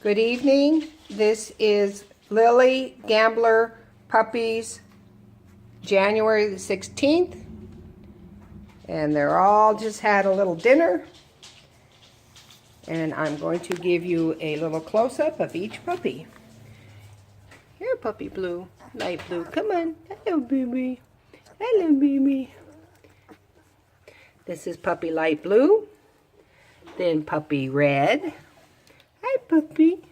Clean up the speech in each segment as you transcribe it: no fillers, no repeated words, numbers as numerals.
Good evening. This is Lilly Gambler Puppies, January the 16th. And they're all just had a little dinner. And I'm going to give you a little close-up of each puppy. Here, puppy blue, light blue. Come on. Hello, baby. Hello, baby. This is puppy light blue. Then puppy red. Hi, puppy.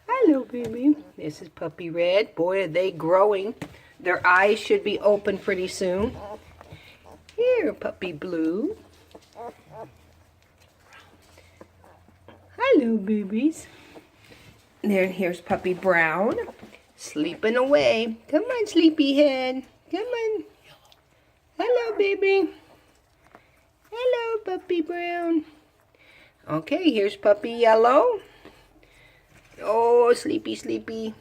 Hello, baby. This is puppy red. Boy, are they growing. Their eyes should be open pretty soon. Here, puppy blue. Hello, babies. Then here's puppy brown. Sleeping away. Come on, sleepyhead. Come on. Hello, baby. Hello, puppy brown. Okay, here's puppy yellow. Oh, sleepy, sleepy.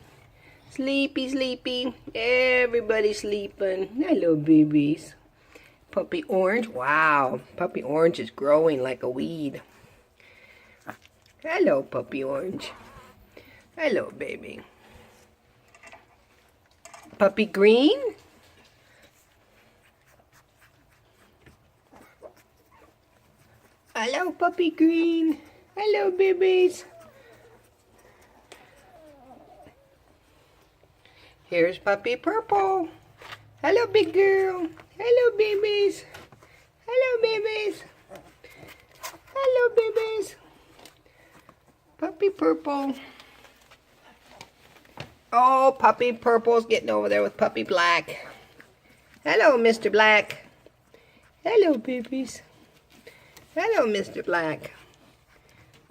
Sleepy, sleepy. Everybody's sleeping. Hello, babies. Puppy orange. Wow, puppy orange is growing like a weed. Hello, puppy orange. Hello, baby. Puppy green. Hello, puppy green. Hello, babies. Here's puppy purple. Hello, big girl. Hello, babies. Hello, babies. Hello, babies. Puppy purple. Oh, puppy purple's getting over there with puppy black. Hello, Mr. Black. Hello, babies. Hello, Mr. Black.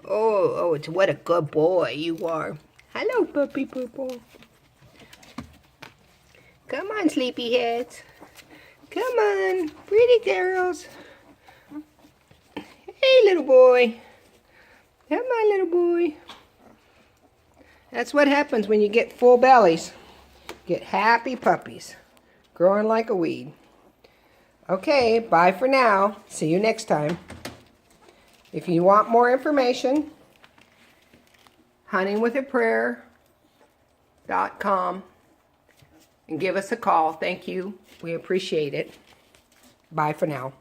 Oh, it's what a good boy you are. Hello, puppy purple. Come on, sleepyheads. Come on, pretty girls. Hey, little boy. Come on, little boy. That's what happens when you get full bellies. Get happy puppies. Growing like a weed. Okay, bye for now. See you next time. If you want more information, huntingwithaprayer.com, and give us a call. Thank you. We appreciate it. Bye for now.